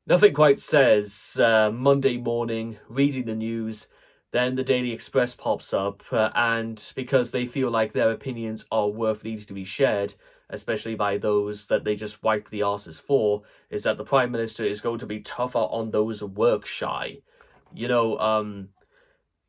Nothing quite says Monday morning, reading the news, then the Daily Express pops up, and because they feel like their opinions are worth needing to be shared, especially by those that they just wipe the arses for, is that the Prime Minister is going to be tougher on those work shy. You know,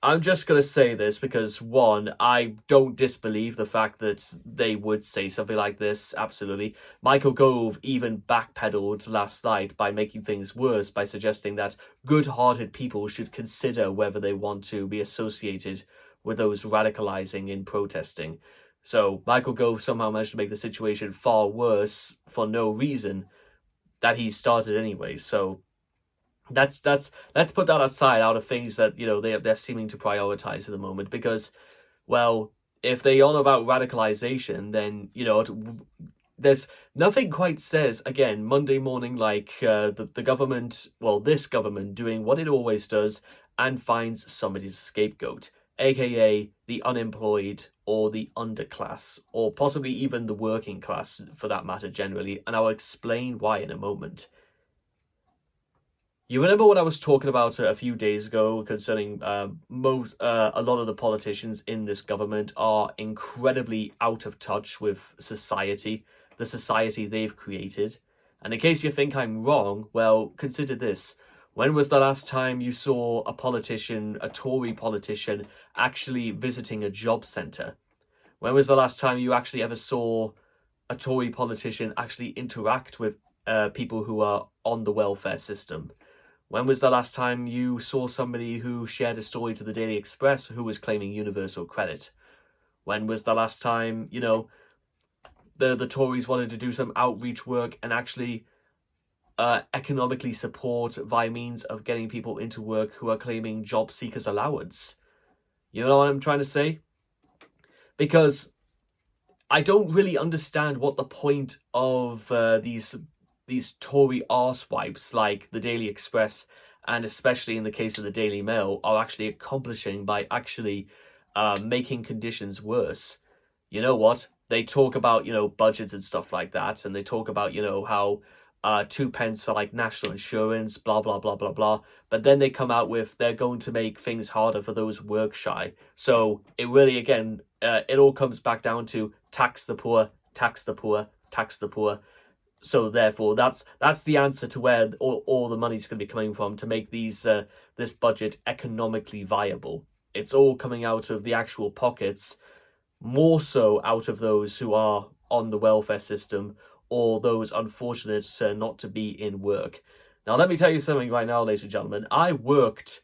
I'm just going to say this because, one, I don't disbelieve the fact that they would say something like this, absolutely. Michael Gove even backpedaled last night by making things worse by suggesting that good-hearted people should consider whether they want to be associated with those radicalizing in protesting. So Michael Gove somehow managed to make the situation far worse for no reason that he started anyway, so that's let's put that aside out of things that they're seeming to prioritize at the moment because, well, if they on about radicalization, then there's nothing quite says again Monday morning like the government, well, this government doing what it always does and finds somebody to scapegoat, aka the unemployed or the underclass or possibly even the working class for that matter generally, and I'll explain why in a moment. You remember what I was talking about a few days ago concerning a lot of the politicians in this government are incredibly out of touch with society, the society they've created. And in case you think I'm wrong, well, consider this. When was the last time you saw a politician, a Tory politician, actually visiting a job centre? When was the last time you actually ever saw a Tory politician actually interact with people who are on the welfare system? When was the last time you saw somebody who shared a story to the Daily Express who was claiming universal credit? When was the last time, the Tories wanted to do some outreach work and actually economically support by means of getting people into work who are claiming job seekers allowance? You know what I'm trying to say? Because I don't really understand what the point of these Tory arsewipes like the Daily Express and especially in the case of the Daily Mail are actually accomplishing by actually making conditions worse. You know what? They talk about, budgets and stuff like that, and they talk about, how 2 pence for like national insurance, blah, blah, blah, blah, blah. But then they come out with they're going to make things harder for those work shy. So it really, again, it all comes back down to tax the poor, tax the poor, tax the poor. So therefore, that's the answer to where all the money's going to be coming from to make this budget economically viable. It's all coming out of the actual pockets, more so out of those who are on the welfare system or those unfortunate not to be in work. Now, let me tell you something right now, ladies and gentlemen. I worked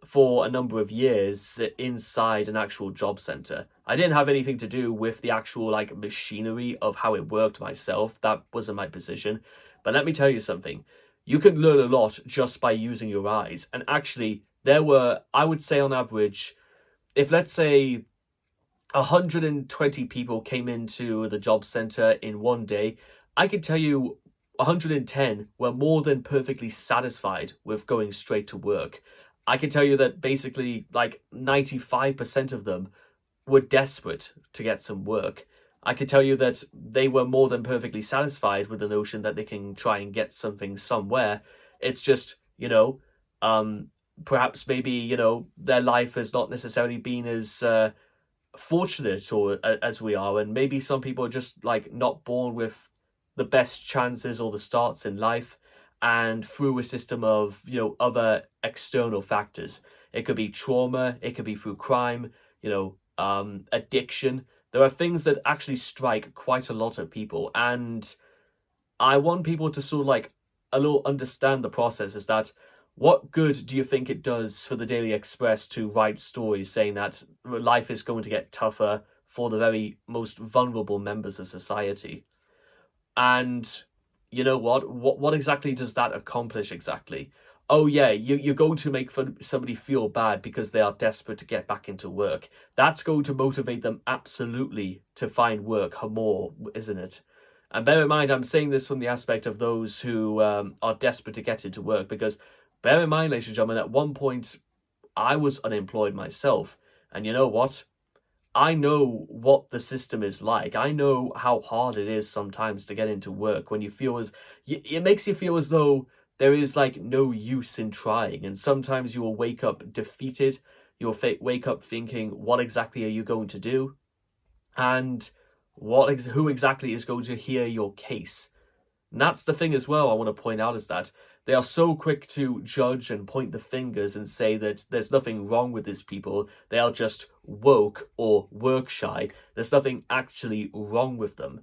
for a number of years inside an actual job center. I didn't have anything to do with the actual like machinery of how it worked myself. That wasn't my position. But let me tell you something. You can learn a lot just by using your eyes. And actually, there were, I would say on average, if let's say 120 people came into the job center in one day, I can tell you 110 were more than perfectly satisfied with going straight to work. I can tell you that basically like 95% of them were desperate to get some work. I can tell you that they were more than perfectly satisfied with the notion that they can try and get something somewhere. It's just, perhaps maybe, their life has not necessarily been as fortunate or as we are. And maybe some people are just like not born with the best chances or the starts in life, and through a system of other external factors. It could be trauma, it could be through crime, addiction. There are things that actually strike quite a lot of people, and I want people to sort of like a little understand the process. Is that what good do you think it does for the Daily Express to write stories saying that life is going to get tougher for the very most vulnerable members of society? And you know what exactly does that accomplish exactly? Oh yeah, you're going to make somebody feel bad because they are desperate to get back into work. That's going to motivate them absolutely to find work more, isn't it? And bear in mind, I'm saying this from the aspect of those who are desperate to get into work, because bear in mind, ladies and gentlemen, at one point I was unemployed myself. And you know what? I know what the system is like. I know how hard it is sometimes to get into work when you feel it makes you feel as though there is like no use in trying. And sometimes you will wake up defeated. You'll wake up thinking, what exactly are you going to do? And who exactly is going to hear your case? And that's the thing as well I want to point out, is that they are so quick to judge and point the fingers and say that there's nothing wrong with these people. They are just woke or work shy. There's nothing actually wrong with them.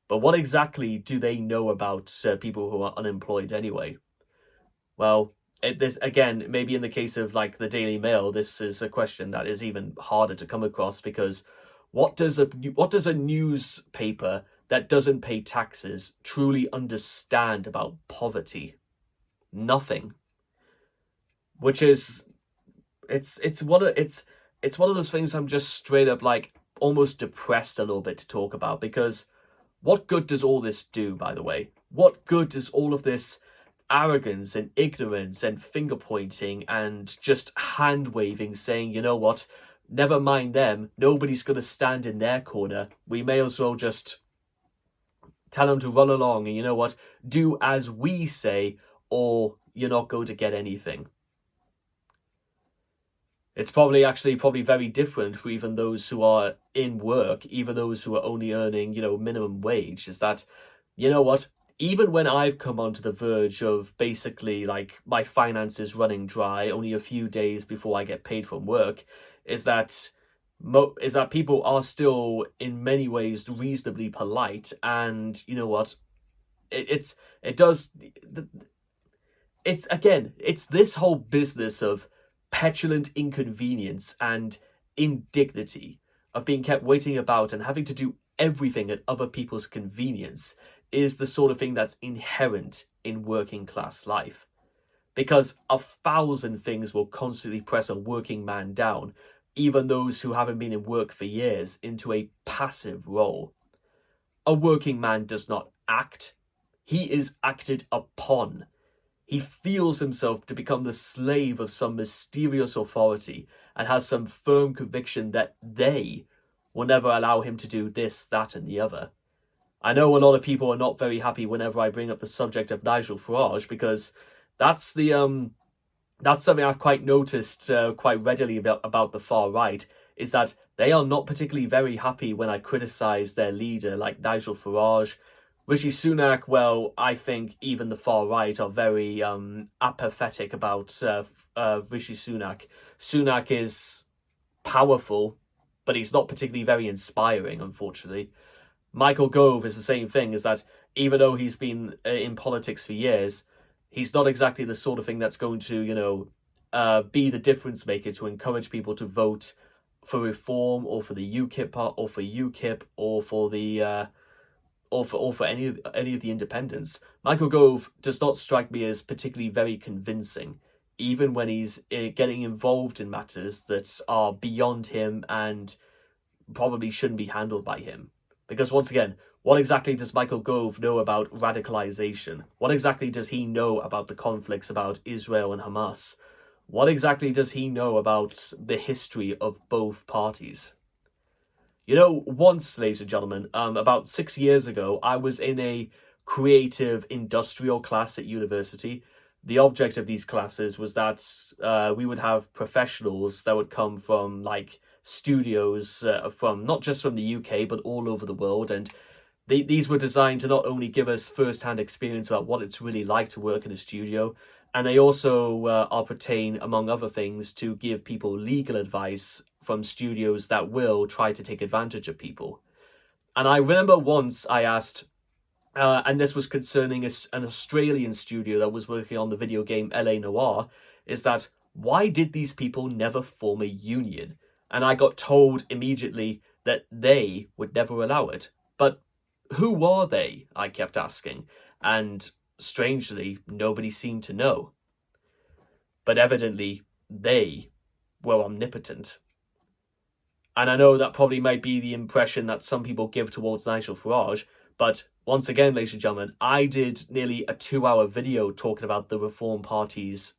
But what exactly do they know about people who are unemployed anyway? Well, this again, maybe in the case of like the Daily Mail, this is a question that is even harder to come across, because what does a newspaper that doesn't pay taxes truly understand about poverty? Nothing. Which is, it's one of those things I'm just straight up like almost depressed a little bit to talk about, because what good does all this do, by the way? What good does all of this arrogance and ignorance and finger pointing and just hand waving, saying, you know what, never mind them, nobody's going to stand in their corner, we may as well just tell them to run along and, you know what, do as we say, or you're not going to get anything. It's probably very different for even those who are in work, even those who are only earning, minimum wage, is that, you know what, even when I've come onto the verge of basically like my finances running dry only a few days before I get paid from work, is that people are still in many ways reasonably polite. And you know what, it's this whole business of petulant inconvenience and indignity of being kept waiting about and having to do everything at other people's convenience is the sort of thing that's inherent in working class life. Because 1,000 things will constantly press a working man down, even those who haven't been in work for years, into a passive role. A working man does not act, he is acted upon. He feels himself to become the slave of some mysterious authority and has some firm conviction that they will never allow him to do this, that, and the other. I know a lot of people are not very happy whenever I bring up the subject of Nigel Farage, because that's something I've quite noticed quite readily about the far right, is that they are not particularly very happy when I criticize their leader like Nigel Farage. Rishi Sunak, well, I think even the far right are very apathetic about Rishi Sunak. Sunak is powerful, but he's not particularly very inspiring, unfortunately. Michael Gove is the same thing, is that even though he's been in politics for years, he's not exactly the sort of thing that's going to, be the difference maker to encourage people to vote for reform, or for the UKIP part, or for UKIP, or for the or for any of the independents. Michael Gove does not strike me as particularly very convincing, even when he's getting involved in matters that are beyond him and probably shouldn't be handled by him. Because once again, what exactly does Michael Gove know about radicalization? What exactly does he know about the conflicts about Israel and Hamas? What exactly does he know about the history of both parties? Once, ladies and gentlemen, about 6 years ago, I was in a creative industrial class at university. The object of these classes was that we would have professionals that would come from like studios from not just from the UK, but all over the world. And these were designed to not only give us first-hand experience about what it's really like to work in a studio, and they also pertain, among other things, to give people legal advice from studios that will try to take advantage of people. And I remember once I asked, and this was concerning an Australian studio that was working on the video game LA Noire, is that why did these people never form a union? And I got told immediately that they would never allow it. But who are they? I kept asking. And strangely, nobody seemed to know. But evidently, they were omnipotent. And I know that probably might be the impression that some people give towards Nigel Farage, but once again, ladies and gentlemen, I did nearly a 2-hour video talking about the Reform Party's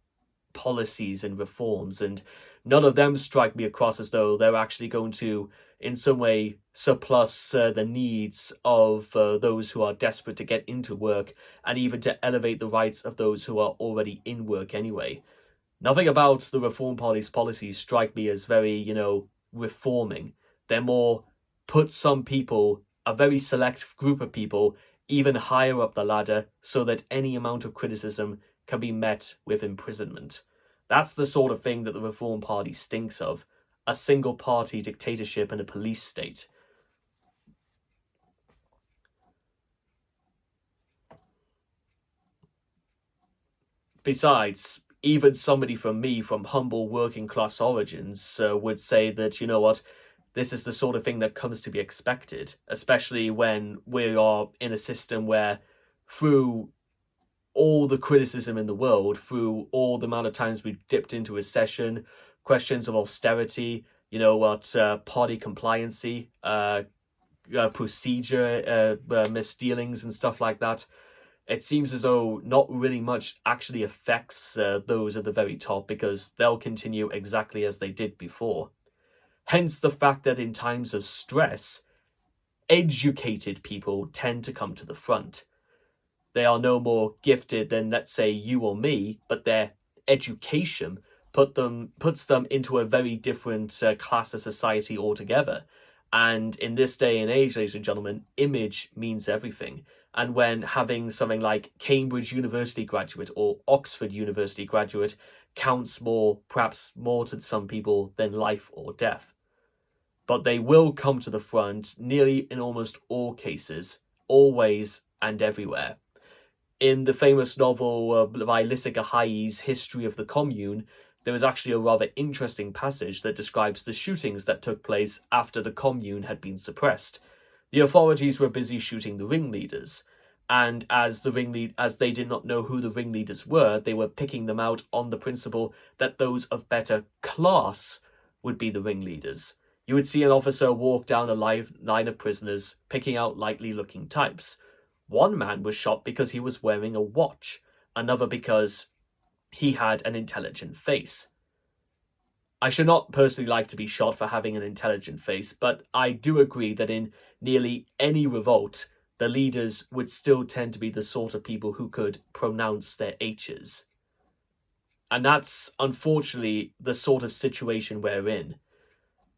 policies and reforms, and none of them strike me across as though they're actually going to, in some way, surplus the needs of those who are desperate to get into work, and even to elevate the rights of those who are already in work anyway. Nothing about the Reform Party's policies strike me as very, reforming. They're more put some people, a very select group of people, even higher up the ladder so that any amount of criticism can be met with imprisonment. That's the sort of thing that the Reform Party stinks of. A single party dictatorship and a police state. Besides, even somebody from me from humble working class origins would say that, you know what, this is the sort of thing that comes to be expected, especially when we are in a system where, through all the criticism in the world, through all the amount of times we've dipped into recession, questions of austerity, party compliancy, procedure, misdealings and stuff like that, it seems as though not really much actually affects those at the very top, because they'll continue exactly as they did before. Hence the fact that in times of stress, educated people tend to come to the front. They are no more gifted than, let's say, you or me, but their education puts them into a very different class of society altogether. And in this day and age, ladies and gentlemen, image means everything. And when having something like Cambridge University graduate or Oxford University graduate counts more, perhaps more to some people than life or death. But they will come to the front nearly in almost all cases, always and everywhere. In the famous novel by Lysica Hayes' History of the Commune, there is actually a rather interesting passage that describes the shootings that took place after the Commune had been suppressed. The authorities were busy shooting the ringleaders, and as they did not know who the ringleaders were, they were picking them out on the principle that those of better class would be the ringleaders. You would see an officer walk down a line of prisoners, picking out likely-looking types. One man was shot because he was wearing a watch, another because he had an intelligent face. I should not personally like to be shot for having an intelligent face, but I do agree that in nearly any revolt, the leaders would still tend to be the sort of people who could pronounce their H's. And that's unfortunately the sort of situation we're in.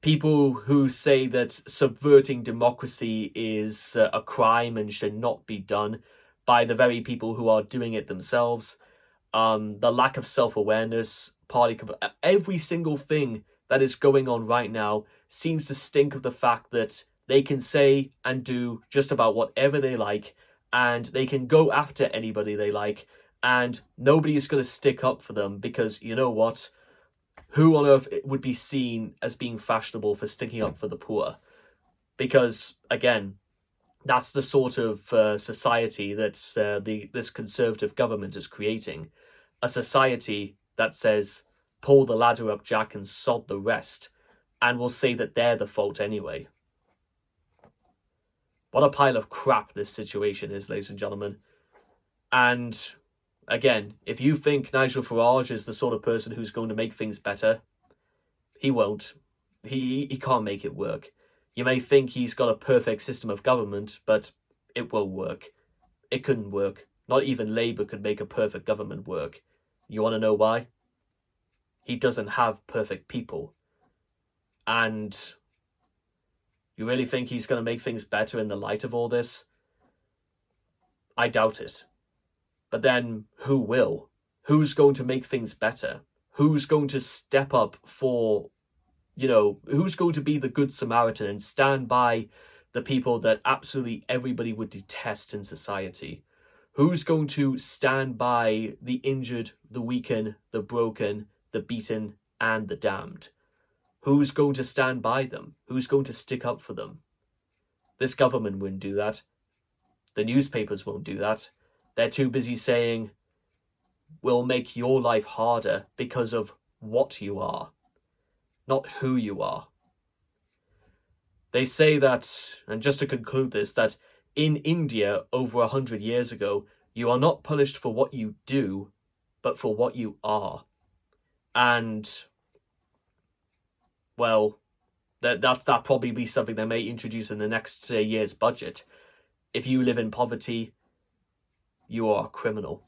People who say that subverting democracy is a crime and should not be done by the very people who are doing it themselves. The lack of self-awareness, every single thing that is going on right now seems to stink of the fact that they can say and do just about whatever they like, and they can go after anybody they like, and nobody is going to stick up for them, because you know what? Who on earth would be seen as being fashionable for sticking up for the poor? Because, again, that's the sort of society that this conservative government is creating. A society that says, pull the ladder up, Jack, and sod the rest, and will say that they're the fault anyway. What a pile of crap this situation is, ladies and gentlemen. And again, if you think Nigel Farage is the sort of person who's going to make things better, he won't. He can't make it work. You may think he's got a perfect system of government, but it won't work. It couldn't work. Not even Labour could make a perfect government work. You want to know why? He doesn't have perfect people. And you really think he's going to make things better in the light of all this? I doubt it. But then, who will? Who's going to make things better? Who's going to step up for, who's going to be the good Samaritan and stand by the people that absolutely everybody would detest in society? Who's going to stand by the injured, the weakened, the broken, the beaten, and the damned? Who's going to stand by them? Who's going to stick up for them? This government wouldn't do that. The newspapers won't do that. They're too busy saying, we'll make your life harder because of what you are, not who you are. They say that, and just to conclude this, that in India over 100 years ago, you are not punished for what you do, but for what you are. And, well, That probably be something they may introduce in the next year's budget. If you live in poverty, you are a criminal.